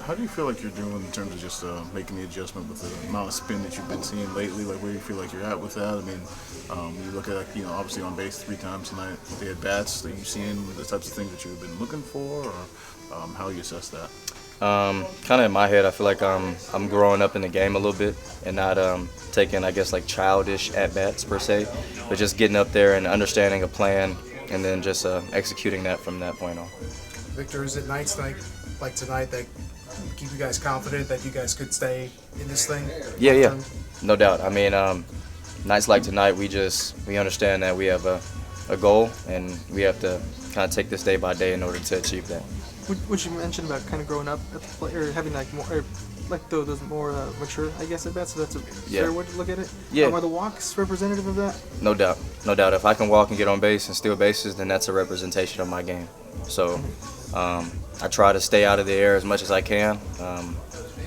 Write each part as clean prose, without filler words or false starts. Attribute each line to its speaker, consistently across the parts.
Speaker 1: How do you feel like you're doing in terms of just making the adjustment with the amount of spin that you've been seeing lately? Like, where do you feel like you're at with that? I mean, you look at, like, obviously on base 3 times tonight, the at-bats, are you seeing the types of things that you've been looking for, or how you assess that?
Speaker 2: Kind of in my head, I feel like I'm growing up in the game a little bit and not taking, I guess, like childish at-bats per se, but just getting up there and understanding a plan and then just executing that from that point on.
Speaker 3: Victor, is it nights like tonight that keep you guys confident that you guys could stay in this thing?
Speaker 2: Yeah, no doubt. I mean, nights like tonight, we understand that we have a goal and we have to kind of take this day by day in order to achieve that.
Speaker 4: What you mentioned about kind of growing up at the play, or having like more, or like those more mature, I guess, at bats. So that's a fair way to look at it.
Speaker 2: Yeah.
Speaker 4: Are the walks representative of that?
Speaker 2: No doubt, no doubt. If I can walk and get on base and steal bases, then that's a representation of my game. So I try to stay out of the air as much as I can,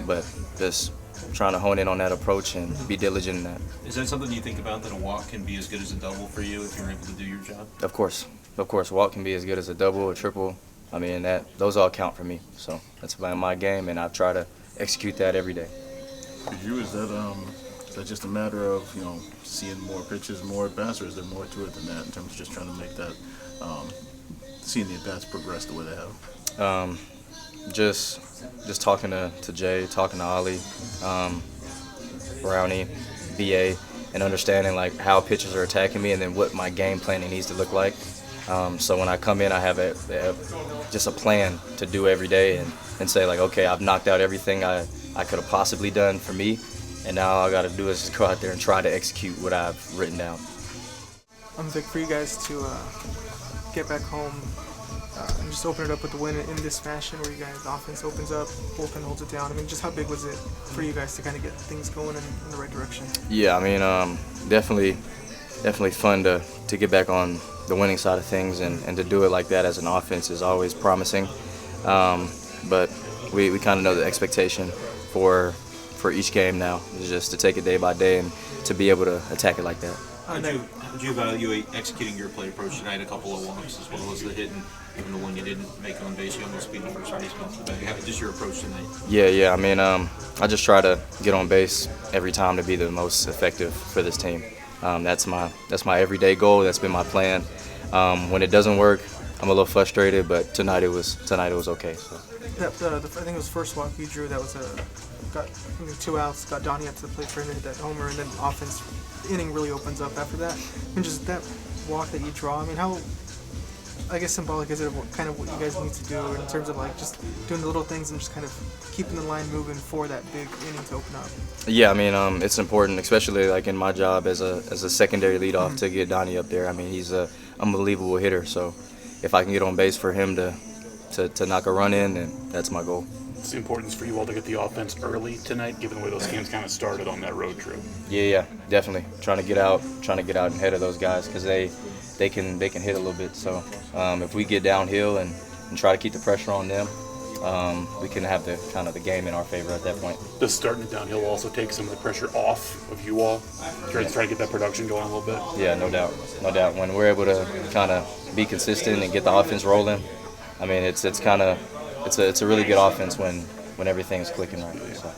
Speaker 2: but just trying to hone in on that approach and be diligent in that.
Speaker 5: Is that something you think about, that a walk can be as good as a double for you if you're able to do your job?
Speaker 2: Of course. A walk can be as good as a double, a triple. I mean, those all count for me. So that's about my game, and I try to execute that every day.
Speaker 1: For you, is that just a matter of seeing more pitches, more at bats, or is there more to it than that in terms of just trying to make that seeing the at bats progress the way they have?
Speaker 2: Just talking to Jay, talking to Ollie, Brownie, BA, and understanding like how pitchers are attacking me and then what my game planning needs to look like. So when I come in, I have just a plan to do every day and say like, okay, I've knocked out everything I could have possibly done for me, and now all I got to do is just go out there and try to execute what I've written down.
Speaker 4: I'm big for you guys to get back home and just open it up with the win in this fashion, where you guys, the offense opens up, bullpen holds it down. I mean, just how big was it for you guys to kind of get things going in the right direction?
Speaker 2: Yeah, I mean, definitely fun to get back on the winning side of things, and to do it like that as an offense is always promising. But we kind of know the expectation for each game now is just to take it day by day and to be able to attack it like that.
Speaker 5: How did you evaluate executing your play approach tonight? A couple of walks as well as the hit, and even the one you didn't make on base, you almost beat the first baseman. Just your approach tonight?
Speaker 2: Yeah. I mean, I just try to get on base every time to be the most effective for this team. That's my everyday goal. That's been my plan. When it doesn't work, I'm a little frustrated, but tonight it was okay. So.
Speaker 4: I think it was first walk you drew. That was got 2 outs. Got Donnie up to the plate for him to hit that homer, and then offense, the inning really opens up after that. And just that walk that you draw. I mean, how, I guess, symbolic is it of kind of what you guys need to do in terms of like just doing the little things and just kind of keeping the line moving for that big inning to open up?
Speaker 2: Yeah, I mean, it's important, especially like in my job as a secondary leadoff, to get Donnie up there. I mean, he's an unbelievable hitter, so if I can get on base for him to knock a run in, then that's my goal.
Speaker 6: What's the importance for you all to get the offense early tonight, given the way those games kind of started on that road trip?
Speaker 2: Yeah, definitely. Trying to get out ahead of those guys, because they can hit a little bit. So if we get downhill and try to keep the pressure on them, we can have the game in our favor at that point.
Speaker 6: Does starting downhill also take some of the pressure off of you all? Try to get that production going a little bit?
Speaker 2: Yeah, no doubt. When we're able to kind of be consistent and get the offense rolling, I mean, it's a really good offense when everything is clicking right. So.